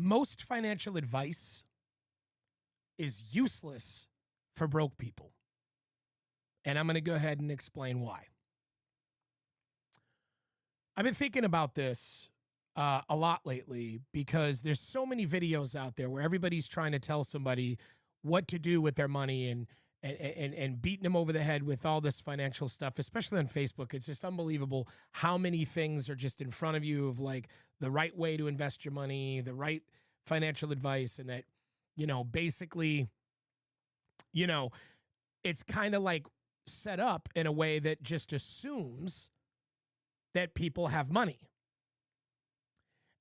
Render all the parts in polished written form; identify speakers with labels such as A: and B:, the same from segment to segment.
A: Most financial advice is useless for broke people. And I'm going to go ahead and explain why. I've been thinking about this a lot lately because there's so many videos out there where everybody's trying to tell somebody what to do with their money and beating them over the head with all this financial stuff, especially on Facebook. It's just unbelievable how many things are just in front of you of like the right way to invest your money, the right financial advice, and that, basically, it's kind of like set up in a way that just assumes that people have money.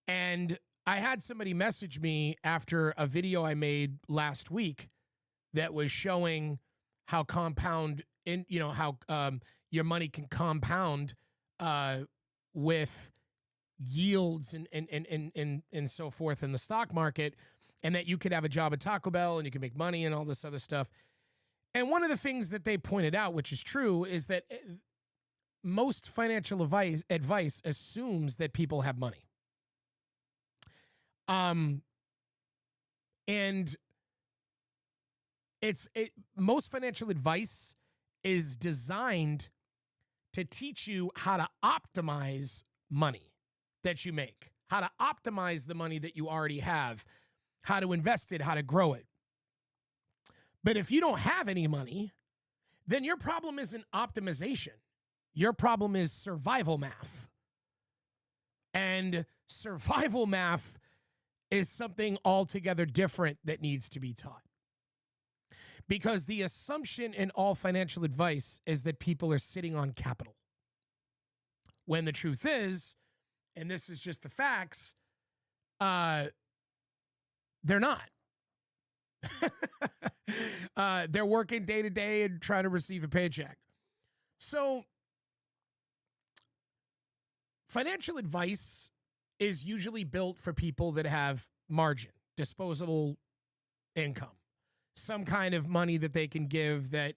A: And I had somebody message me after a video I made last week that was showing how your money can compound with yields and so forth in the stock market, and that you could have a job at Taco Bell and you can make money and all this other stuff. And one of the things that they pointed out, which is true, is that most financial advice assumes that people have money. And most financial advice is designed to teach you how to optimize money that you make, how to optimize the money that you already have, how to invest it, how to grow it. But if you don't have any money, then your problem isn't optimization. Your problem is survival math. And survival math is something altogether different that needs to be taught. Because the assumption in all financial advice is that people are sitting on capital. When the truth is, and this is just the facts, they're not. They're working day to day and trying to receive a paycheck. So financial advice is usually built for people that have margin, disposable income, some kind of money that they can give that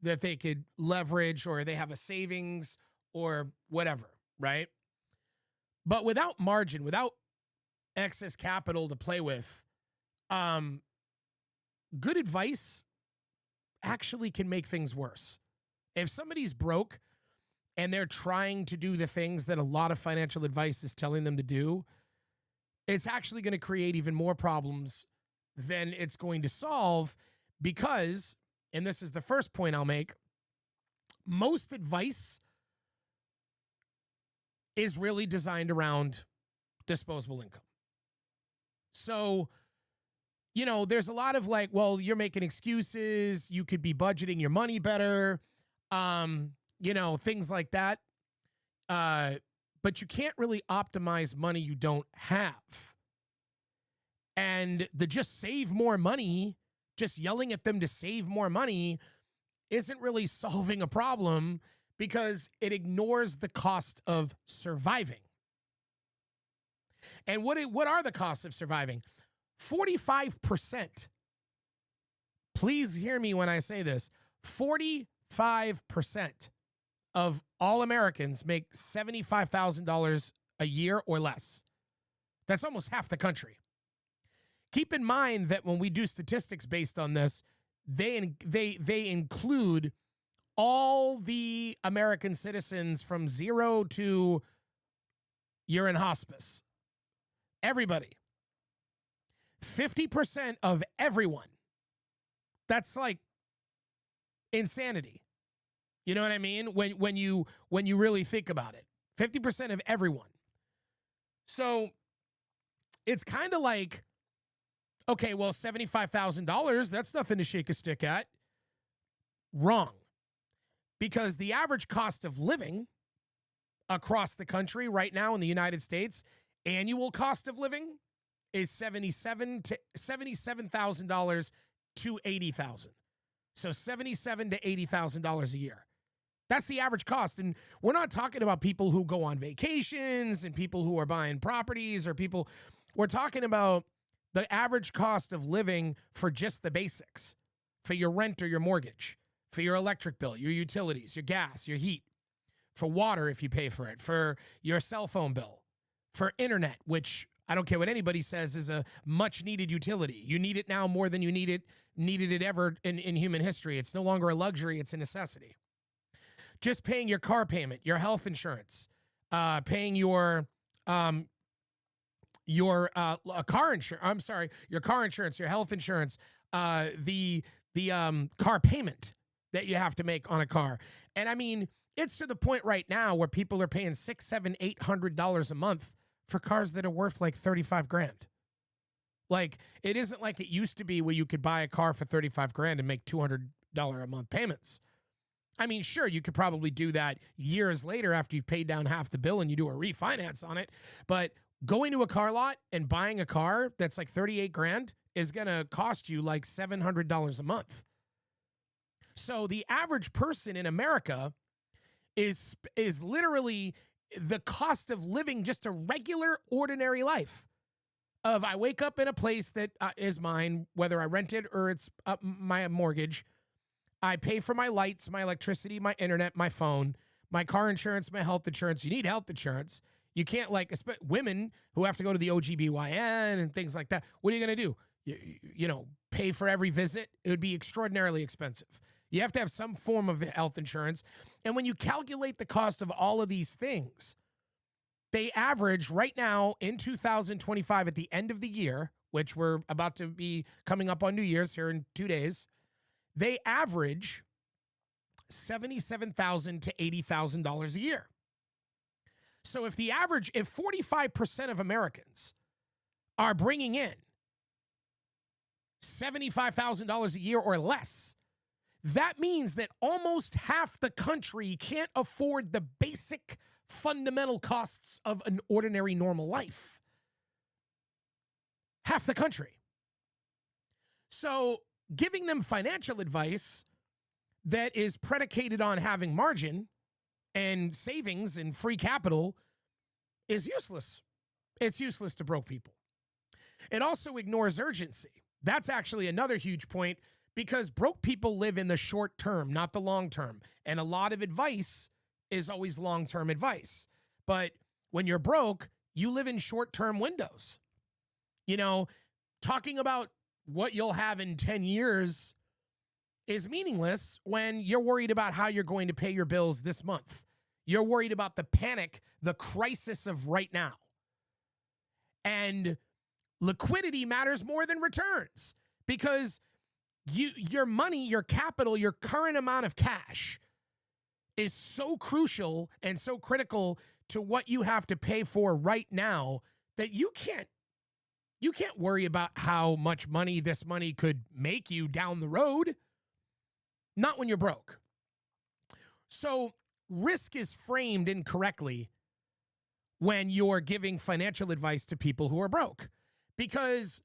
A: they could leverage, or they have a savings or whatever, right? But without margin, without excess capital to play with, good advice actually can make things worse. If somebody's broke and they're trying to do the things that a lot of financial advice is telling them to do, it's actually going to create even more problems than it's going to solve because, and this is the first point I'll make, most advice is really designed around disposable income. So, there's a lot of like, well, you're making excuses. You could be budgeting your money better. Things like that. But you can't really optimize money you don't have. And the just save more money, just yelling at them to save more money isn't really solving a problem because it ignores the cost of surviving. And what are the costs of surviving? 45%. Please hear me when I say this. 45% of all Americans make $75,000 a year or less. That's almost half the country. Keep in mind that when we do statistics based on this, they include all the American citizens from 0 to you're in hospice. Everybody. 50% of everyone. That's like insanity. You know what I mean? When you really think about it. 50% of everyone. So it's kind of like, okay, well, $75,000, that's nothing to shake a stick at. Wrong. Because the average cost of living across the country right now in the United States, annual cost of living is $77,000 to $80,000. So $77,000 to $80,000 a year. That's the average cost. And we're not talking about people who go on vacations and people who are buying properties or people. We're talking about the average cost of living for just the basics, for your rent or your mortgage, for your electric bill, your utilities, your gas, your heat, for water if you pay for it, for your cell phone bill, for internet, which I don't care what anybody says, is a much needed utility. You need it now more than you needed it ever in human history. It's no longer a luxury, it's a necessity. Just paying your car payment, your health insurance, paying your car insurance. I'm sorry, your car insurance, your health insurance, the car payment that you have to make on a car. And I mean, it's to the point right now where people are paying $600, $700, $800 a month for cars that are worth like 35 grand. Like, it isn't like it used to be where you could buy a car for 35 grand and make $200 a month payments. I mean, sure, you could probably do that years later after you've paid down half the bill and you do a refinance on it. But going to a car lot and buying a car that's like 38 grand is going to cost you like $700 a month. So the average person in America is literally the cost of living just a regular, ordinary life. I wake up in a place that is mine, whether I rent it or it's my mortgage. I pay for my lights, my electricity, my internet, my phone, my car insurance, my health insurance. You need health insurance. You can't, like, women who have to go to the OGBYN and things like that. What are you going to do? You know, pay for every visit? It would be extraordinarily expensive. You have to have some form of health insurance. And when you calculate the cost of all of these things, they average right now in 2025 at the end of the year, which we're about to be coming up on New Year's here in 2 days, they average $77,000 to $80,000 a year. So if 45% of Americans are bringing in $75,000 a year or less, that means that almost half the country can't afford the basic fundamental costs of an ordinary normal life. Half the country. So giving them financial advice that is predicated on having margin and savings and free capital is useless. It's useless to broke people. It also ignores urgency. That's actually another huge point, because broke people live in the short term, not the long term. And a lot of advice is always long-term advice. But when you're broke, you live in short-term windows. You know, talking about what you'll have in 10 years is meaningless when you're worried about how you're going to pay your bills this month. You're worried about the panic, the crisis of right now. And liquidity matters more than returns, because your money, your capital, your current amount of cash is so crucial and so critical to what you have to pay for right now that you can't worry about how much money this money could make you down the road. Not when you're broke. So risk is framed incorrectly when you're giving financial advice to people who are broke, because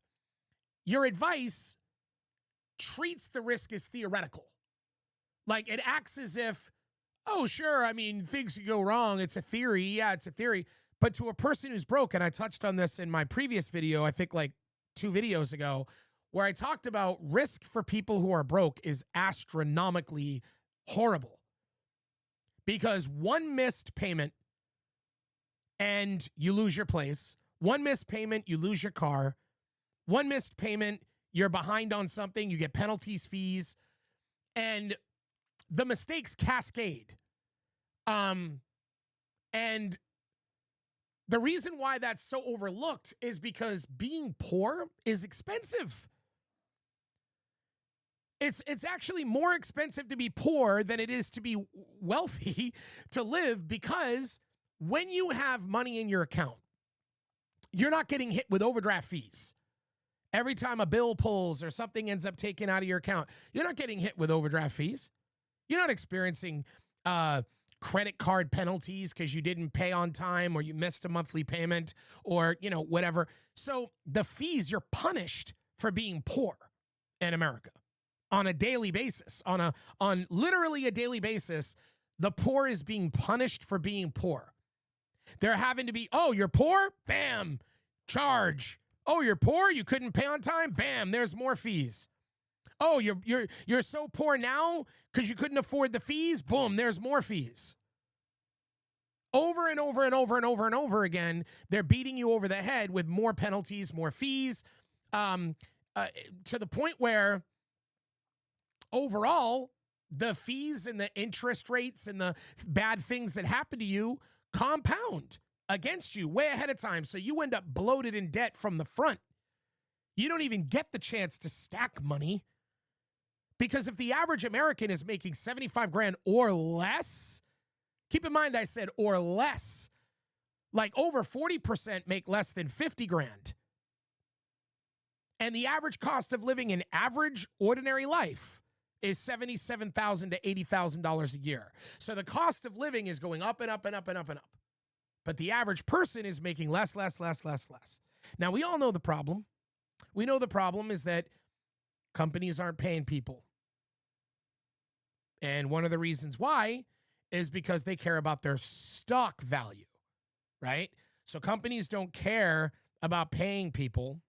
A: your advice treats the risk as theoretical. Like, it acts as if, oh, sure, I mean, things could go wrong. It's a theory. Yeah, it's a theory. But to a person who's broke, and I touched on this in my previous video, I think like 2 videos ago, where I talked about risk for people who are broke is astronomically horrible. Because one missed payment and you lose your place. One missed payment, you lose your car. One missed payment, you're behind on something, you get penalties, fees, and the mistakes cascade. And the reason why that's so overlooked is because being poor is expensive. It's actually more expensive to be poor than it is to be wealthy to live, because when you have money in your account, you're not getting hit with overdraft fees. Every time a bill pulls or something ends up taken out of your account, you're not getting hit with overdraft fees. You're not experiencing credit card penalties because you didn't pay on time or you missed a monthly payment or, you know, whatever. So the fees, you're punished for being poor in America on a daily basis, on literally a daily basis. The poor is being punished for being poor. They're having to be, oh, you're poor? Bam, charge. Oh, you're poor? You couldn't pay on time? Bam, there's more fees. Oh, you're so poor now because you couldn't afford the fees? Boom, there's more fees. Over and over and over and over and over again, they're beating you over the head with more penalties, more fees, to the point where overall, the fees and the interest rates and the bad things that happen to you compound against you way ahead of time. So you end up bloated in debt from the front. You don't even get the chance to stack money, because if the average American is making 75 grand or less, keep in mind I said or less, like over 40% make less than 50 grand. And the average cost of living in average ordinary life is $77,000 to $80,000 a year. So the cost of living is going up and up and up and up and up. But the average person is making less. Now, we all know the problem. We know the problem is that companies aren't paying people. And one of the reasons why is because they care about their stock value, right? So companies don't care about paying people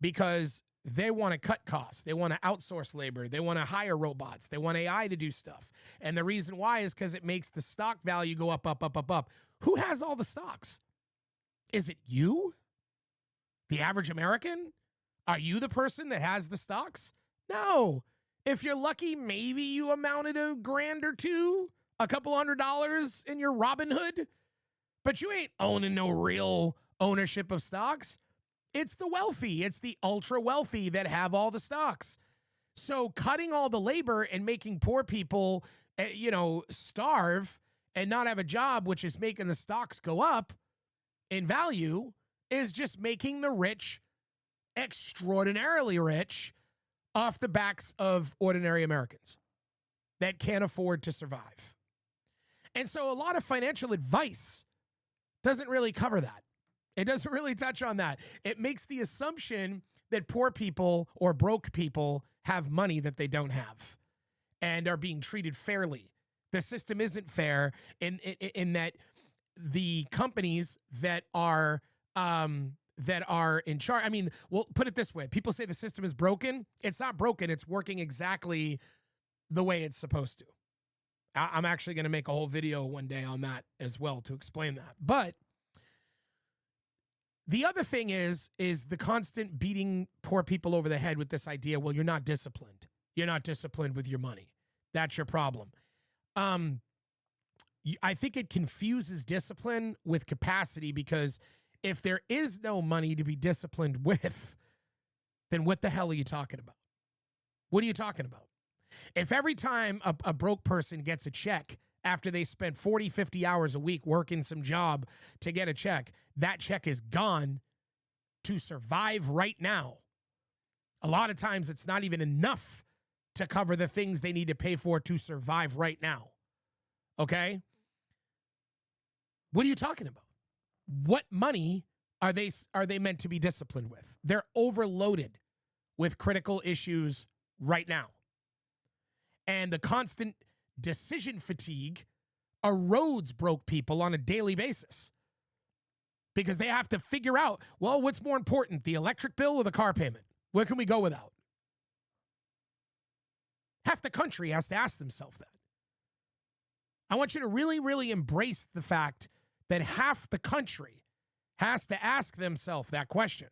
A: because they want to cut costs. They want to outsource labor. They want to hire robots. They want AI to do stuff. And the reason why is because it makes the stock value go up, up, up, up, up. Who has all the stocks? Is it you? The average American? Are you the person that has the stocks? No. If you're lucky, maybe you amounted a grand or two, a couple $100 in your Robinhood, but you ain't owning no real ownership of stocks. It's the wealthy. It's the ultra wealthy that have all the stocks. So cutting all the labor and making poor people, starve and not have a job, which is making the stocks go up in value, is just making the rich extraordinarily rich off the backs of ordinary Americans that can't afford to survive. And so a lot of financial advice doesn't really cover that. It doesn't really touch on that. It makes the assumption that poor people or broke people have money that they don't have and are being treated fairly. The system isn't fair in that the companies that are in charge. I mean, well, put it this way. People say the system is broken. It's not broken. It's working exactly the way it's supposed to. I'm actually going to make a whole video one day on that as well to explain that. But the other thing is the constant beating poor people over the head with this idea, well, you're not disciplined. You're not disciplined with your money. That's your problem. I think it confuses discipline with capacity, because if there is no money to be disciplined with, then what the hell are you talking about? What are you talking about? If every time a broke person gets a check after they spent 40, 50 hours a week working some job to get a check, that check is gone to survive right now. A lot of times it's not even enough to cover the things they need to pay for to survive right now. Okay? What are you talking about? What money are they meant to be disciplined with? They're overloaded with critical issues right now. And the constant decision fatigue erodes broke people on a daily basis, because they have to figure out, well, what's more important, the electric bill or the car payment? What can we go without? Half the country has to ask themselves that. I want you to really, really embrace the fact that half the country has to ask themselves that question.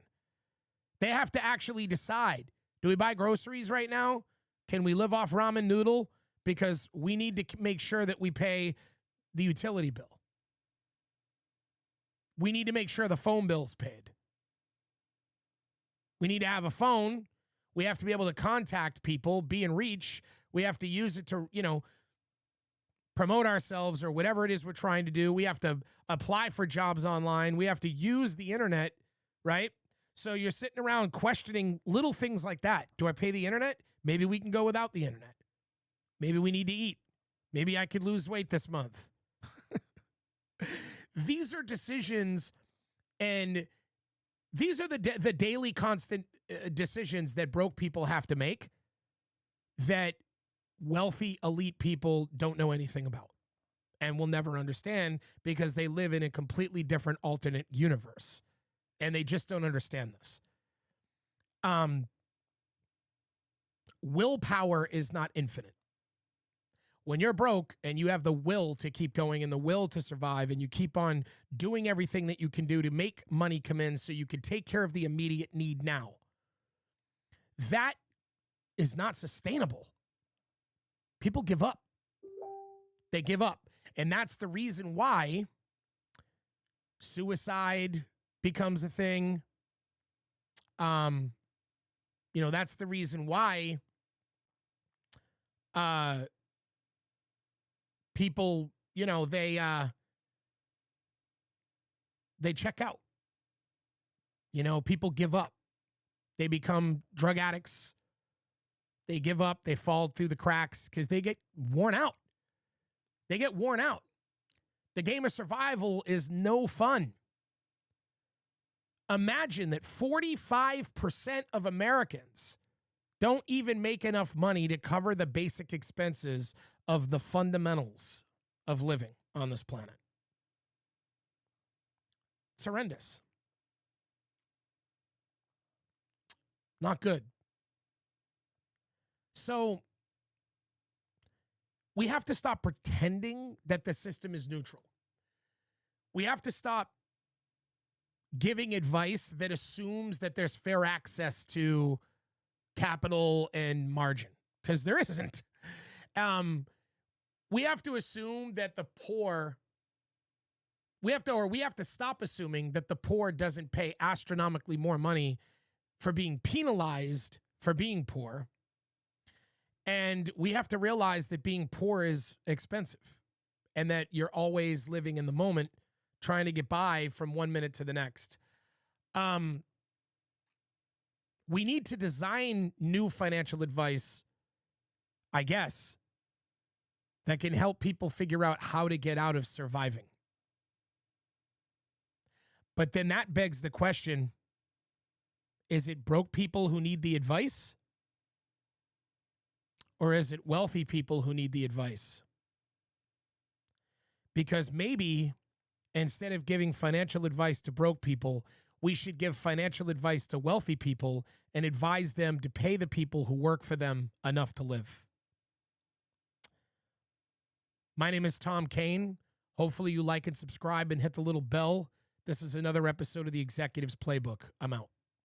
A: They have to actually decide, do we buy groceries right now? Can we live off ramen noodle? Because we need to make sure that we pay the utility bill. We need to make sure the phone bill's paid. We need to have a phone. We have to be able to contact people, be in reach. We have to use it to, promote ourselves or whatever it is we're trying to do. We have to apply for jobs online. We have to use the internet, right? So you're sitting around questioning little things like that. Do I pay the internet? Maybe we can go without the internet. Maybe we need to eat. Maybe I could lose weight this month. These are decisions, and these are the daily constant decisions that broke people have to make that wealthy elite people don't know anything about and will never understand, because they live in a completely different alternate universe and they just don't understand this. Willpower is not infinite. When you're broke and you have the will to keep going and the will to survive, and you keep on doing everything that you can do to make money come in so you can take care of the immediate need now, that is not sustainable. People give up. They give up. And that's the reason why suicide becomes a thing. That's the reason why people, they check out. People give up. They become drug addicts. They give up. They fall through the cracks because they get worn out. They get worn out. The game of survival is no fun. Imagine that 45% of Americans don't even make enough money to cover the basic expenses of the fundamentals of living on this planet. It's horrendous. Not good. So we have to stop pretending that the system is neutral. We have to stop giving advice that assumes that there's fair access to capital and margin, because there isn't. We have to assume that the poor, we have to stop assuming that the poor doesn't pay astronomically more money for being penalized for being poor. And we have to realize that being poor is expensive and that you're always living in the moment, trying to get by from 1 minute to the next. We need to design new financial advice, I guess, that can help people figure out how to get out of surviving. But then that begs the question, is it broke people who need the advice? Or is it wealthy people who need the advice? Because maybe instead of giving financial advice to broke people, we should give financial advice to wealthy people and advise them to pay the people who work for them enough to live. My name is Tom Kane. Hopefully you like and subscribe and hit the little bell. This is another episode of the Executives Playbook. I'm out.